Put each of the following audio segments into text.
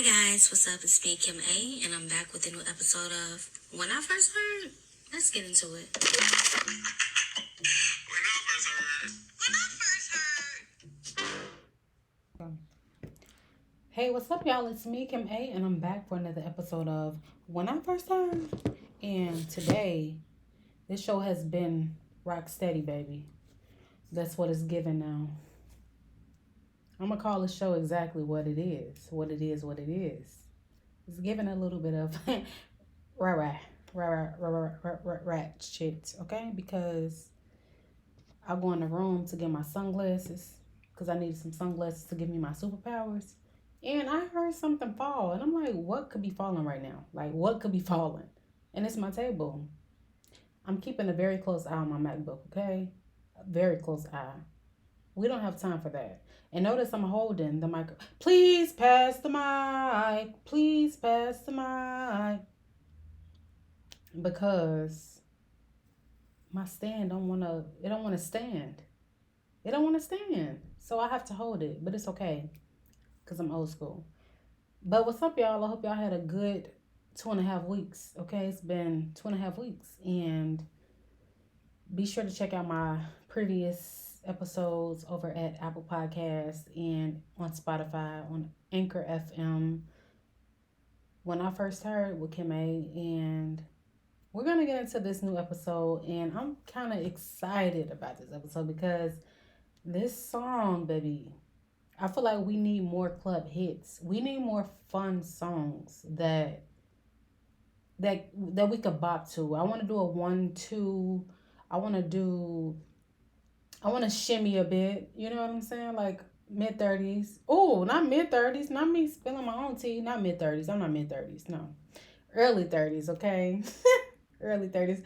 Hi guys, what's up? It's me, Kim A, and I'm back with a new episode of When I First Heard. Let's get into it. Hey, what's up, y'all? It's me, Kim A, and I'm back for another episode of When I First Heard. And today, this show has been rock steady, baby. That's what it's given now. I'm gonna call the show exactly what it is. What it is, what it is. It's giving a little bit of rah rat shit, okay? Because I go in the room to get my sunglasses because I needed some sunglasses to give me my superpowers. And I heard something fall, and I'm like, what could be falling right now? Like, what could be falling? And it's my table. I'm keeping a very close eye on my MacBook, okay? A very close eye. We don't have time for that. And notice I'm holding the mic. Please pass the mic. Please pass the mic. Because my stand it don't wanna stand. It don't wanna stand. So I have to hold it. But it's okay. Because I'm old school. But what's up, y'all? I hope y'all had a good 2.5 weeks. Okay, it's been 2.5 weeks. And be sure to check out my previous episodes over at Apple Podcasts and on Spotify, on Anchor FM. When I First Heard with Kim A. And we're going to get into this new episode. And I'm kind of excited about this episode because this song, baby, I feel like we need more club hits. We need more fun songs that we could bop to. I want to do a 1-2. I want to do. I want to shimmy a bit. You know what I'm saying? Like mid 30s. Oh, not mid 30s. Not me spilling my own tea. Not mid 30s. I'm not mid 30s. No, early 30s. Okay, early 30s.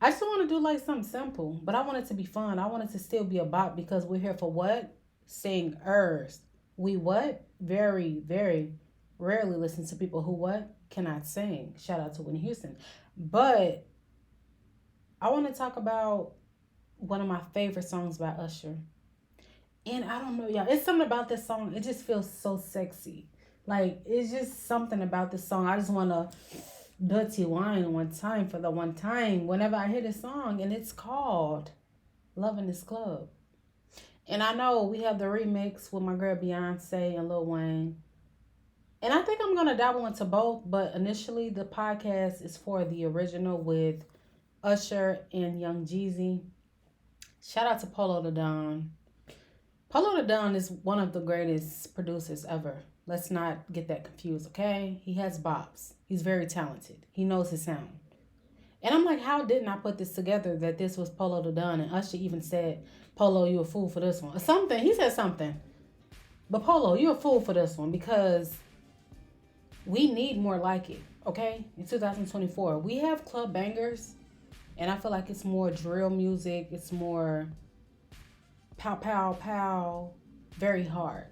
I just want to do like something simple, but I want it to be fun. I want it to still be a bop because we're here for what? Singers. We what? Very, very rarely listen to people who what? Cannot sing. Shout out to Whitney Houston. But I want to talk about one of my favorite songs by Usher. And I don't know, y'all. It's something about this song. It just feels so sexy. Like, it's just something about this song. I just want to dirty wine one time for the one time whenever I hear this song. And it's called Love in This Club. And I know we have the remix with my girl Beyonce and Lil Wayne. And I think I'm going to dabble into both. But initially, the podcast is for the original with Usher and Young Jeezy. Shout out to Polo the Don. Polo the Don is one of the greatest producers ever. Let's not get that confused, okay? He has bops. He's very talented. He knows his sound. And I'm like, how didn't I put this together that this was Polo the Don? And Usher even said, Polo, you a fool for this one. Or something. He said something. But Polo, you a fool for this one because we need more like it, okay? In 2024. We have club bangers. And I feel like it's more drill music. It's more pow, pow, pow. Very hard.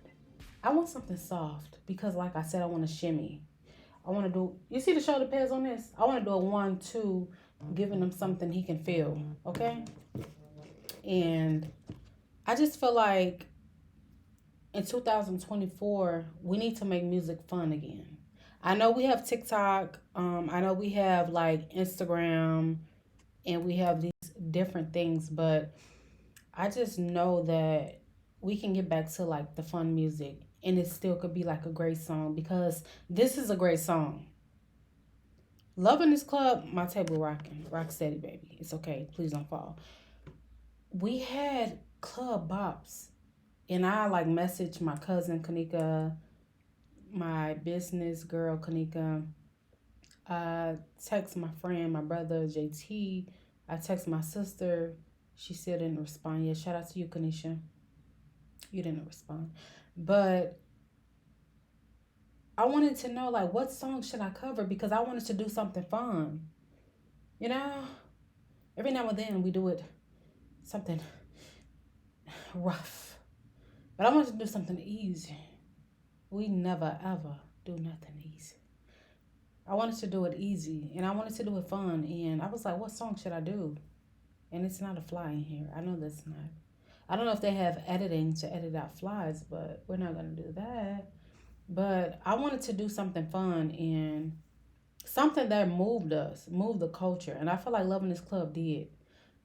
I want something soft because, like I said, I want to shimmy. I want to do. You see the shoulder pads on this? I want to do a 1-2, giving him something he can feel. Okay. And I just feel like in 2024 we need to make music fun again. I know we have TikTok. I know we have like Instagram, and we have these different things, but I just know that we can get back to like the fun music and it still could be like a great song because this is a great song. Love in This Club, my table rocking. Rock steady, baby. It's okay. Please don't fall. We had club bops. And I like messaged my cousin Kanika, my business girl Kanika. I text my friend, my brother JT. I text my sister. She still didn't respond yet. Shout out to you, Kanisha. You didn't respond. But I wanted to know like what song should I cover because I wanted to do something fun. You know? Every now and then we do it something rough. But I wanted to do something easy. We never ever do nothing easy. I wanted to do it easy and I wanted to do it fun and I was like, what song should I do? And it's not a fly in here. I know that's not. I don't know if they have editing to edit out flies, but we're not gonna do that. But I wanted to do something fun and something that moved us, moved the culture. And I feel like Loving This Club did.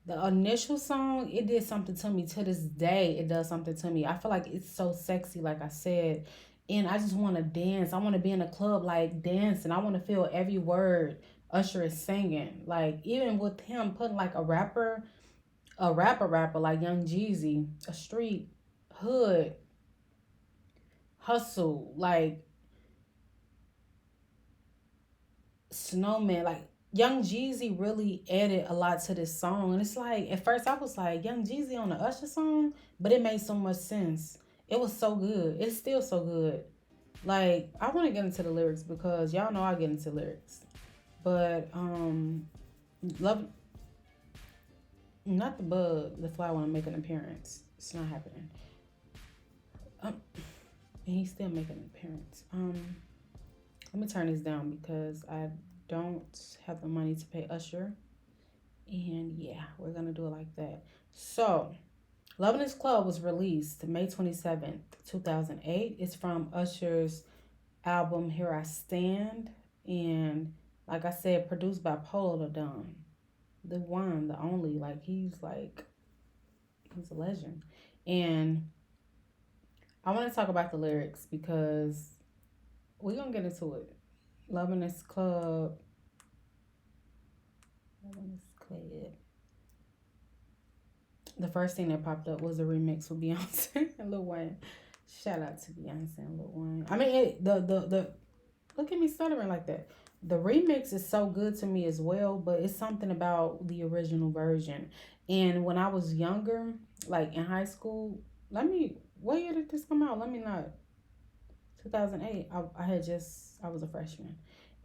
The initial song, it did something to me. To this day, it does something to me. I feel like it's so sexy, like I said. And I just want to dance. I want to be in a club, like dancing. I want to feel every word Usher is singing. Like, even with him putting like a rapper like Young Jeezy, a street hood hustle, like Snowman, like Young Jeezy really added a lot to this song. And it's like at first I was like, Young Jeezy on the Usher song, but it made so much sense. It was so good. It's still so good. Like I want to get into the lyrics because y'all know I get into lyrics. But love not the bug, the fly want to make an appearance. It's not happening. And he's still making an appearance. Let me turn this down because I don't have the money to pay Usher. And yeah, we're gonna do it like that. So, Loving This Club was released May 27th, 2008. It's from Usher's album Here I Stand. And like I said, produced by Polo the Don. The one, the only. He's a legend. And I want to talk about the lyrics because we're gonna get into it. Loving This Club. Loving This Club. The first thing that popped up was a remix with Beyonce and Lil Wayne. Shout out to Beyonce and Lil Wayne. I mean, the look at me stuttering like that. The remix is so good to me as well, but it's something about the original version. And when I was younger, like in high school, what year did this come out? Let me not. 2008. I was a freshman.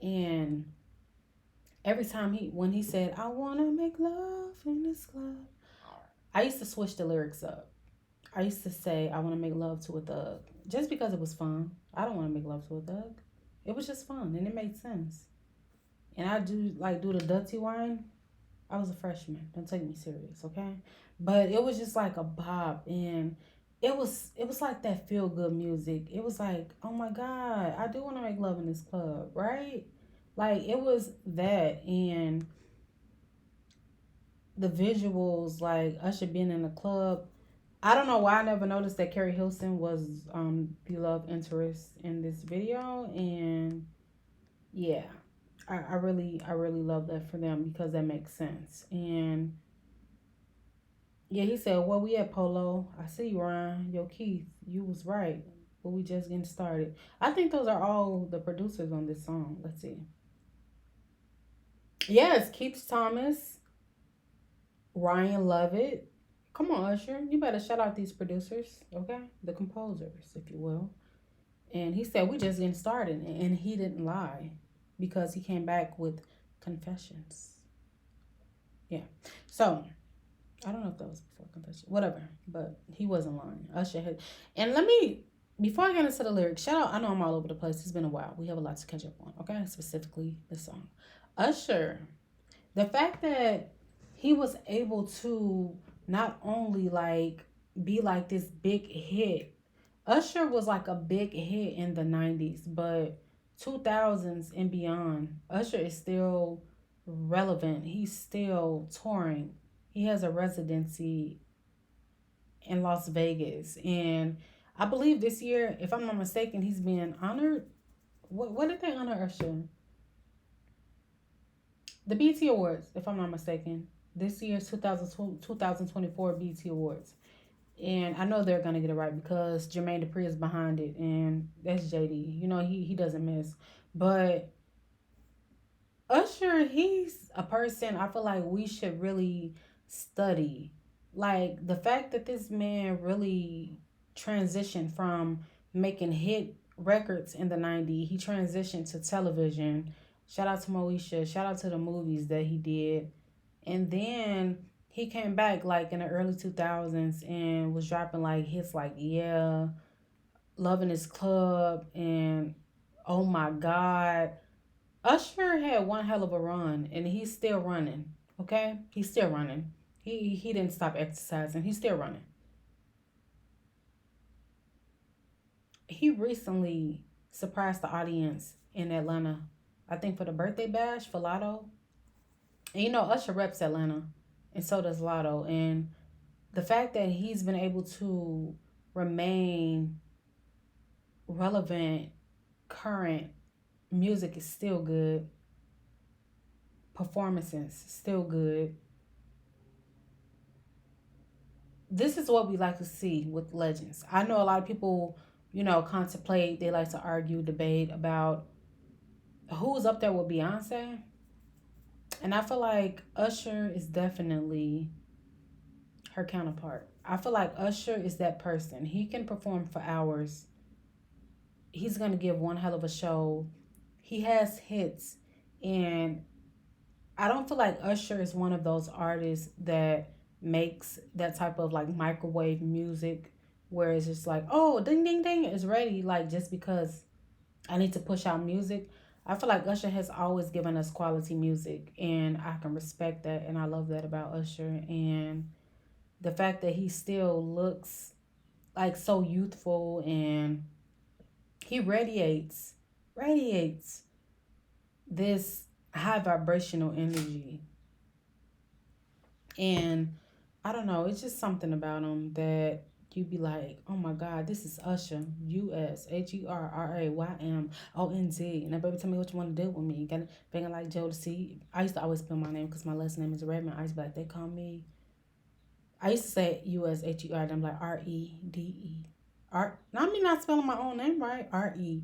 And every time when he said, I want to make love in this club, I used to switch the lyrics up. I used to say I want to make love to a thug just because it was fun. I don't want to make love to a thug. It was just fun and it made sense. And I do the dirty wine. I was a freshman. Don't take me serious, okay? But it was just like a bop and it was like that feel good music. It was like, oh my God, I do want to make love in this club, right? Like it was that and the visuals, like Usher being in the club. I don't know why I never noticed that Carrie Hilson was the love interest in this video, and yeah, I really love that for them because that makes sense. And yeah, he said, "Well, we at Polo. I see you, Ryan. Yo, Keith, you was right, but we just getting started." I think those are all the producers on this song. Let's see. Yes, Keith Thomas, Ryan Lovett. Come on, Usher. You better shout out these producers, okay? The composers, if you will. And he said, we just getting started. And he didn't lie because he came back with confessions. Yeah. So, I don't know if that was before confession. Whatever. But he wasn't lying. Usher had. And before I get into the lyrics, shout out. I know I'm all over the place. It's been a while. We have a lot to catch up on, okay? Specifically, the song. Usher, the fact that he was able to not only like be like this big hit. Usher was like a big hit in the 90s, but 2000s and beyond, Usher is still relevant. He's still touring. He has a residency in Las Vegas, and I believe this year, if I'm not mistaken, he's being honored. What did they honor Usher? The BT Awards, if I'm not mistaken. This year's 2024 BT Awards. And I know they're gonna get it right because Jermaine Dupri is behind it, and that's JD. You know he doesn't miss. But Usher, he's a person I feel like we should really study. Like the fact that this man really transitioned from making hit records in the 90s, he transitioned to television. Shout out to Moesha. Shout out to the movies that he did. And then he came back like in the early 2000s and was dropping like hits like Yeah, Loving His Club, and Oh My God. Usher had one hell of a run and he's still running. Okay? He's still running. He didn't stop exercising. He's still running. He recently surprised the audience in Atlanta. I think for the birthday bash for Lotto. And you know, Usher reps Atlanta, and so does Lotto. And the fact that he's been able to remain relevant, current, music is still good, performances still good. This is what we like to see with legends. I know a lot of people, contemplate, they like to argue, debate about who's up there with Beyonce. And I feel like Usher is definitely her counterpart. I feel like Usher is that person. He can perform for hours. He's going to give one hell of a show. He has hits. And I don't feel like Usher is one of those artists that makes that type of like microwave music where it's just like, oh, ding, ding, ding, it's ready. Like, just because I need to push out music. I feel like Usher has always given us quality music, and I can respect that, and I love that about Usher. And the fact that he still looks like so youthful, and he radiates this high vibrational energy. And I don't know, it's just something about him that you be like, oh my God, this is Usher, USHERRAYMOND. Now, baby, tell me what you want to do with me. You got banging like Jodeci. I used to always spell my name because my last name is Redmond. I used to be like, they call me. I used to say USHER, and I'm like REDE. Now, I mean, not spelling my own name right. REDMNOD.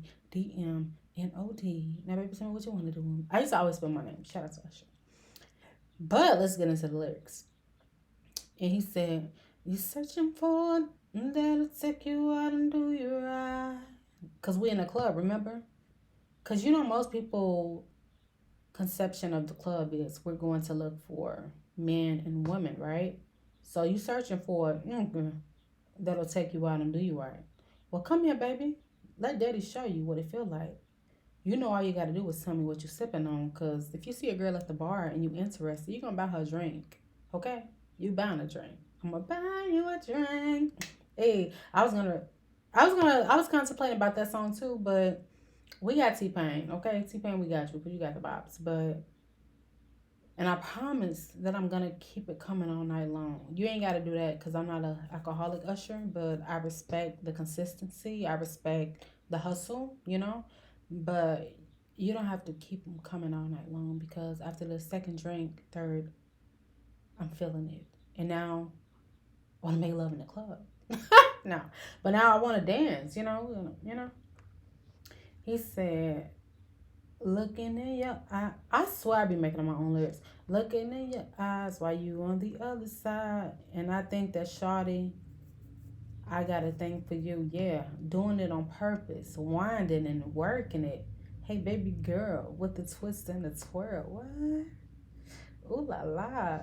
Now, baby, tell me what you want to do with me. I used to always spell my name. Shout out to Usher. But let's get into the lyrics. And he said, you searching for that'll take you out and do you right. Because we in a club, remember? Because most people conception of the club is we're going to look for men and women, right? So you searching for that'll take you out and do you right. Well, come here, baby. Let daddy show you what it feel like. All you got to do is tell me what you're sipping on. Because if you see a girl at the bar and you interested, you're going to buy her a drink. Okay? You buying a drink. I'm going to buy you a drink. Hey, I was contemplating about that song too, but we got T-Pain. Okay? T-Pain, we got you because you got the vibes. And I promise that I'm going to keep it coming all night long. You ain't got to do that because I'm not a alcoholic Usher, but I respect the consistency. I respect the hustle. But you don't have to keep them coming all night long because after the second drink, third, I'm feeling it. And now I want to make love in the club. No. But now I want to dance. He said, looking in your eye. I swear I be making up my own lyrics. Looking in your eyes while you on the other side. And I think that shawty, I got a thing for you. Yeah, doing it on purpose. Winding and working it. Hey, baby girl, with the twist and the twirl. What? Ooh la la.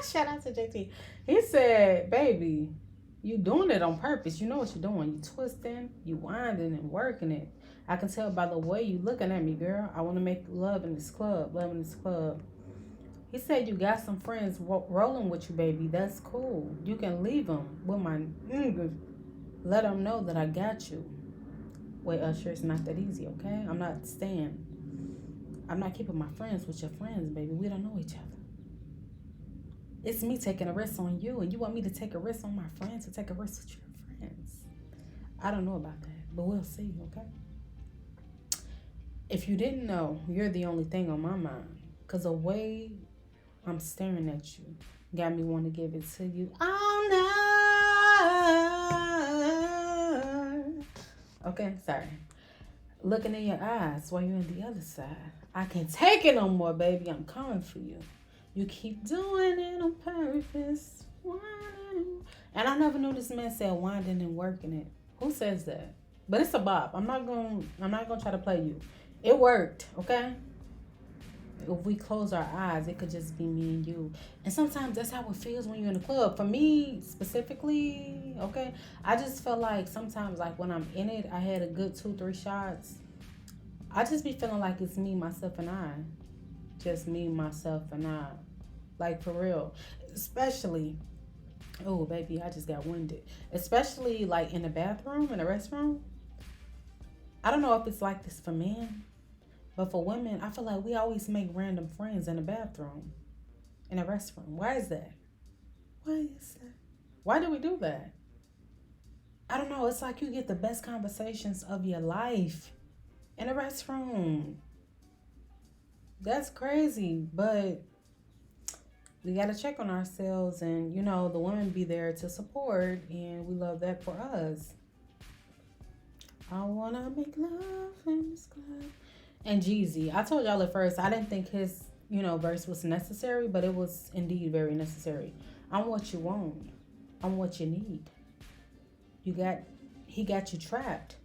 Shout out to JT. He said, baby, you doing it on purpose. You know what you're doing. You twisting, you winding and working it. I can tell by the way you looking at me, girl. I want to make love in this club. Love in this club. He said you got some friends rolling with you, baby. That's cool. You can leave them with my let them know that I got you. Wait, Usher, it's not that easy, okay? I'm not keeping my friends with your friends, baby. We don't know each other. It's me taking a risk on you, and you want me to take a risk on my friends to take a risk with your friends. I don't know about that, but we'll see, okay? If you didn't know, you're the only thing on my mind. Because the way I'm staring at you got me want to give it to you all night. Okay, sorry. Looking in your eyes while you're on the other side. I can't take it no more, baby. I'm coming for you. You keep doing it on purpose. And I never knew this man said winding and working it. Who says that? But it's a bop. I'm not gonna try to play you. It worked, okay? If we close our eyes, it could just be me and you. And sometimes that's how it feels when you're in the club. For me specifically, okay, I just feel like sometimes, like when I'm in it, I had a good 2-3 shots. I just be feeling like it's me, myself, and I. Just me, myself, and I. Like for real. Especially, oh baby, I just got winded. Especially like in the bathroom, in the restroom. I don't know if it's like this for men, but for women, I feel like we always make random friends in the bathroom, in a restroom. Why is that? Why is that? Why do we do that? I don't know. It's like you get the best conversations of your life in a restroom. That's crazy, but we got to check on ourselves, and the women be there to support, and we love that for us. I wanna make love in this club. And Jeezy, I told y'all at first I didn't think his verse was necessary, but it was indeed very necessary. I'm what you want. I'm what you need. You got He got you trapped.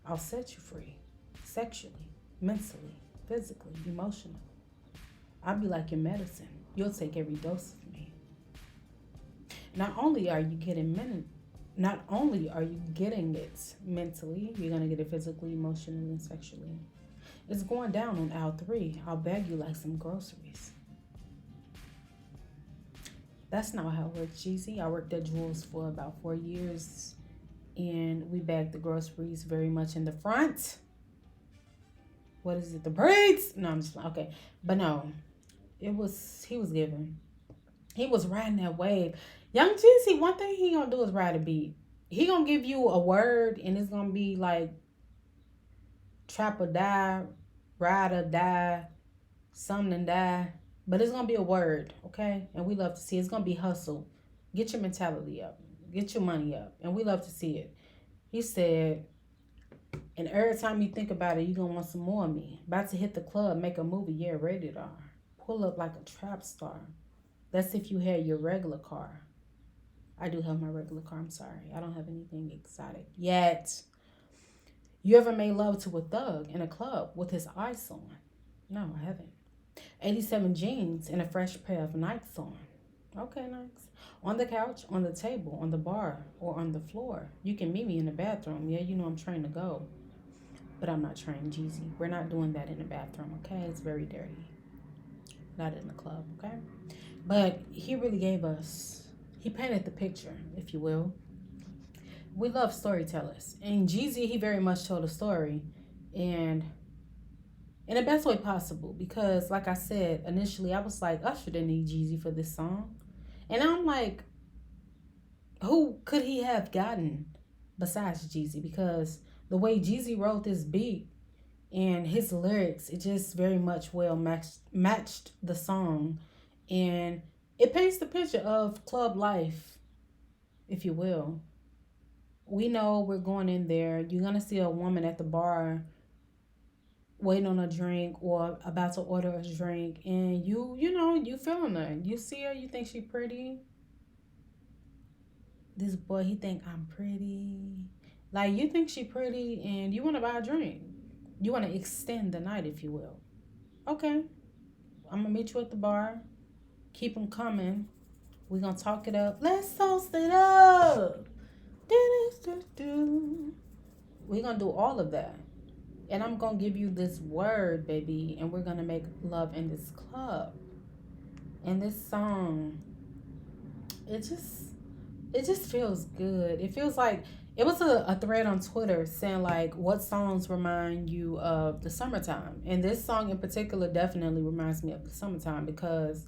I'll set you free. Sexually, mentally, physically, emotionally. I'll be like your medicine. You'll take every dose of me. Not only are you getting not only are you getting it mentally, you're gonna get it physically, emotionally, and sexually. It's going down on aisle 3. I'll bag you like some groceries. That's not how it works, Jeezy. I worked at Jules for about 4 years, and we bagged the groceries very much in the front. What is it? The braids? No, I'm just okay. But no, he was giving. He was riding that wave. Young Jeezy, one thing he gonna do is ride a beat. He gonna give you a word, and it's gonna be like trap or die, ride or die, something and die. But it's gonna be a word, okay? And we love to see it. It's gonna be hustle. Get your mentality up. Get your money up. And we love to see it. He said, and every time you think about it, you're gonna want some more of me. About to hit the club, make a movie, yeah, rated R. Pull up like a trap star. That's if you had your regular car. I do have my regular car, I'm sorry. I don't have anything exotic yet. You ever made love to a thug in a club with his eyes on? No, I haven't. 87 jeans and a fresh pair of Nikes on. Okay, Nikes. On the couch, on the table, on the bar, or on the floor. You can meet me in the bathroom. Yeah, you know I'm trained to go. But I'm not trained, Jeezy. We're not doing that in the bathroom, okay? It's very dirty. Not in the club, okay? But he really gave us, he painted the picture, if you will. We love storytellers. And Jeezy, he very much told a story. And in the best way possible. Because, like I said, initially I was like, Usher didn't need Jeezy for this song. And I'm like, who could he have gotten besides Jeezy? Because the way Jeezy wrote this beat and his lyrics, it just very much well matched the song. And it paints the picture of club life, if you will. We know we're going in there. You're going to see a woman at the bar waiting on a drink or about to order a drink. And you feeling her. You see her, you think she pretty. This boy, he think I'm pretty. Like, you think she pretty and you want to buy a drink. You want to extend the night, if you will. Okay. I'm going to meet you at the bar. Keep them coming. We're going to talk it up. Let's toast it up. We're going to do all of that. And I'm going to give you this word, baby. And we're going to make love in this club. And this song, it just feels good. It feels like, it was a thread on Twitter saying like, what songs remind you of the summertime? And this song in particular definitely reminds me of the summertime because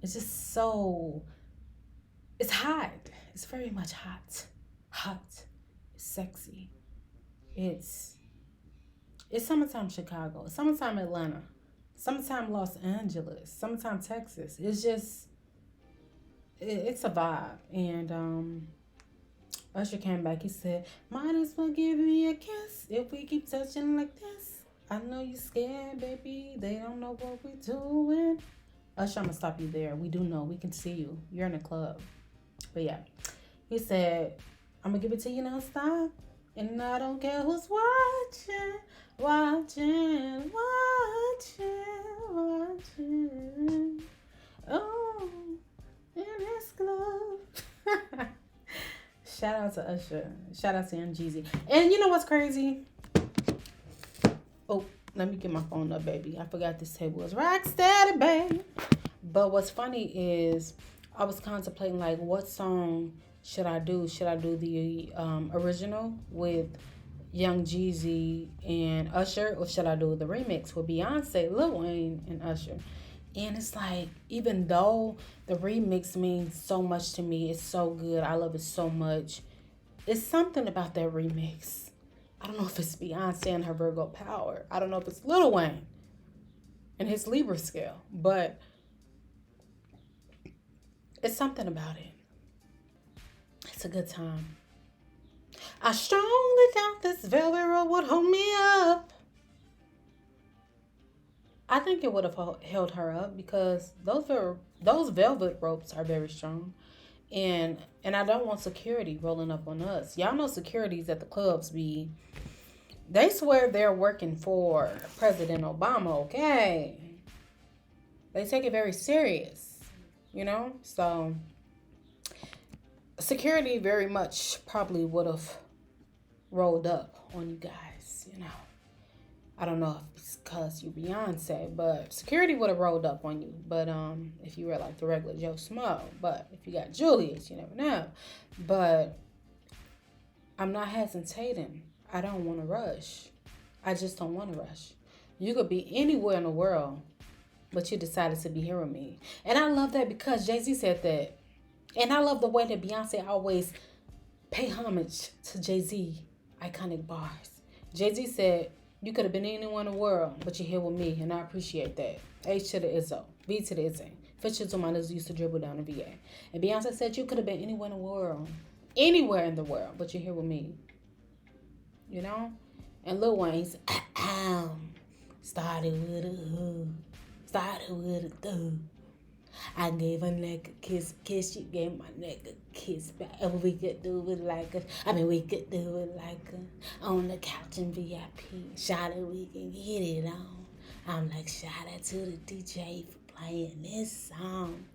it's just so, it's hot. It's very much hot. Hot. It's sexy. It's summertime Chicago. It's summertime Atlanta. Summertime Los Angeles. Summertime Texas. It's just, it's a vibe. And Usher came back. He said, might as well give me a kiss if we keep touching like this. I know you scared, baby. They don't know what we're doing. Usher, I'm going to stop you there. We do know. We can see you. You're in a club. But yeah. He said, I'm going to give it to you non-stop. And I don't care who's watching. Oh, in this club. Shout out to Usher. Shout out to Young Jeezy. And you know what's crazy? Oh, let me get my phone up, baby. I forgot this table is rock steady, baby. But what's funny is I was contemplating what song should I do? Should I do the original with Young Jeezy and Usher, or should I do the remix with Beyonce, Lil Wayne, and Usher? And it's like, even though the remix means so much to me, it's so good, I love it so much. It's something about that remix. I don't know if it's Beyonce and her Virgo power. I don't know if it's Lil Wayne and his Libra scale, but it's something about it. It's a good time. I strongly doubt this velvet rope would hold me up. I think it would have held her up because those velvet ropes are very strong, and I don't want security rolling up on us. Y'all know securities at the clubs be, they swear they're working for President Obama. Okay, they take it very serious, you know. So security very much probably would have rolled up on you guys, you know. I don't know if it's because you Beyonce, but security would have rolled up on you. But if you were like the regular Joe Smo, but if you got Julius, you never know. But I'm not hesitating. I don't want to rush. I just don't want to rush. You could be anywhere in the world, but you decided to be here with me. And I love that because Jay-Z said that. And I love the way that Beyonce always pay homage to Jay-Z iconic bars. Jay-Z said, you could have been anyone in the world, but you're here with me, and I appreciate that. H to the Izzo, V to the Izzy. Fisher to my used to dribble down the VA. And Beyonce said, you could have been anywhere in the world. Anywhere in the world, but you're here with me. You know? And Lil Wayne's, started with a hood. Started with a thug. I gave her neck a kiss. She gave my neck a kiss back. And we could do it like we could do it like on the couch in VIP. Shout out, we can get it on. I'm like, shout out to the DJ for playing this song.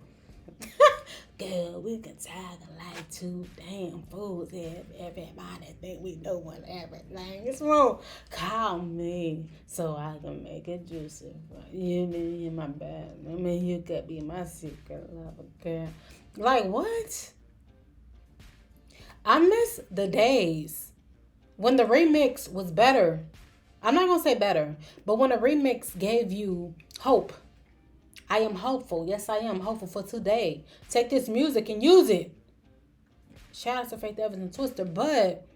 Girl, we can tag like two damn fools here. Everybody think we doing everything. It's wrong. Call me so I can make it juicy. You be in my bed. I mean, you could be my secret lover, girl. Like, what? I miss the days when the remix was better. I'm not going to say better, but when the remix gave you hope. I am hopeful. Yes, I am hopeful for today. Take this music and use it. Shout out to Faith Evans and Twister. But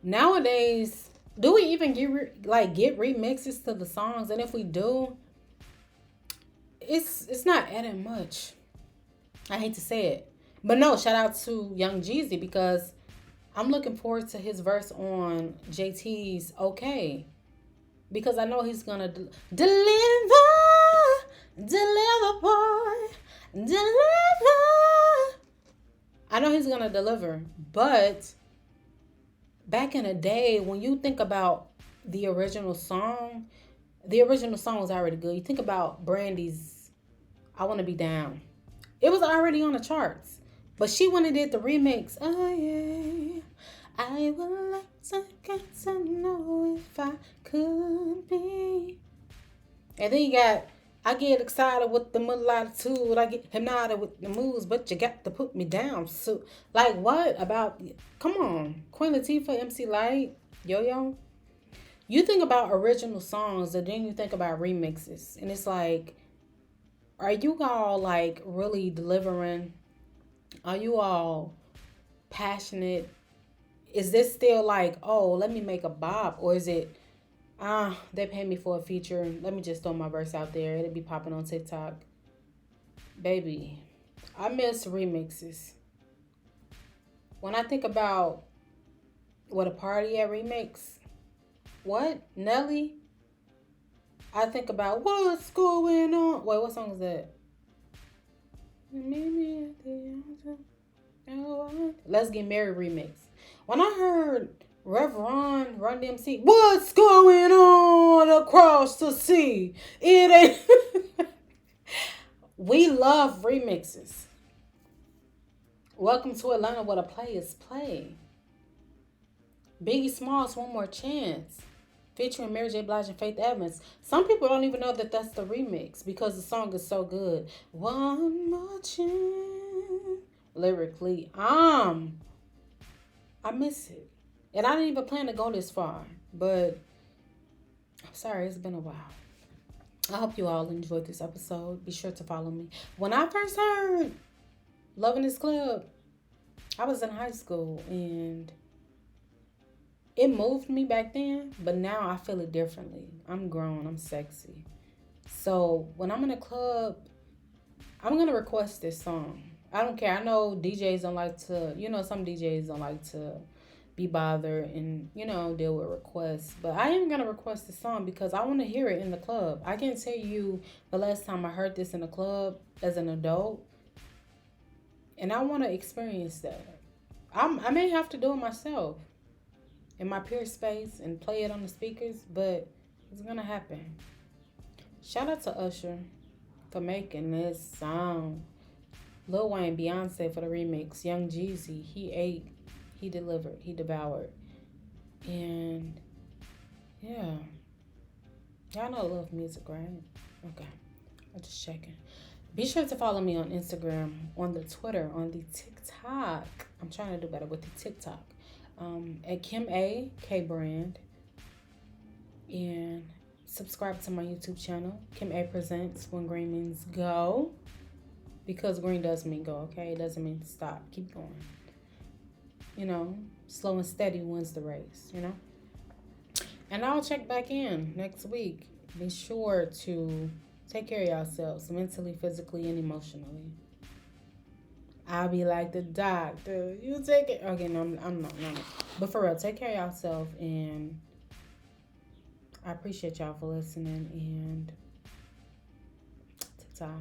nowadays, do we even get remixes to the songs? And if we do, it's not adding much. I hate to say it. But no, shout out to Young Jeezy because I'm looking forward to his verse on JT's Okay. Because I know he's going to deliver. Deliver, boy. Deliver. I know he's going to deliver. But back in the day, when you think about the original song was already good. You think about Brandy's I Want to Be Down. It was already on the charts. But she went and did the remix. Oh, yeah. I would like to get to know if I could be. And then you got I get excited with the mulatitude. I get hypnotic with the moves, but you got to put me down. So, like, what about? Come on, Queen Latifah, MC Light, Yo-Yo. You think about original songs, and then you think about remixes, and it's like, are you all like really delivering? Are you all passionate? Is this still like, oh, let me make a bop, or is it? They pay me for a feature. Let me just throw my verse out there. It'll be popping on TikTok. Baby, I miss remixes. When I think about what a party at remix, what? Nelly? I think about what's going on. Wait, what song is that? Let's Get Married remix. When I heard Reverend Run DMC, what's going on across the sea? It ain't. We love remixes. Welcome to Atlanta, where the players play. Biggie Smalls, One More Chance, featuring Mary J. Blige and Faith Evans. Some people don't even know that that's the remix because the song is so good. One more chance. Lyrically, I miss it. And I didn't even plan to go this far. But I'm sorry, it's been a while. I hope you all enjoyed this episode. Be sure to follow me. When I first heard Loving This Club, I was in high school and it moved me back then, but now I feel it differently. I'm grown, I'm sexy. So when I'm in a club, I'm gonna request this song. I don't care. I know DJs don't like to, some DJs don't like to be bothered and, deal with requests. But I am gonna request the song because I wanna hear it in the club. I can tell you the last time I heard this in a club as an adult, and I wanna experience that. I may have to do it myself in my peer space and play it on the speakers, but it's gonna happen. Shout out to Usher for making this song. Lil Wayne, Beyonce for the remix. Young Jeezy, he ate, he delivered, he devoured. And yeah, y'all know I love music, right? Okay, I'm just checking. Be sure to follow me on Instagram, on the Twitter, on the TikTok. I'm trying to do better with the TikTok. At Kim A K Brand, and subscribe to my YouTube channel. Kim A Presents When Green Means Go, because green does mean go. Okay, it doesn't mean stop. Keep going. Slow and steady wins the race. And I'll check back in next week. Be sure to take care of yourselves mentally, physically, and emotionally. I'll be like the doctor. You take it. Okay, no, I'm not. No. But for real, take care of yourself. And I appreciate y'all for listening. And ta-ta.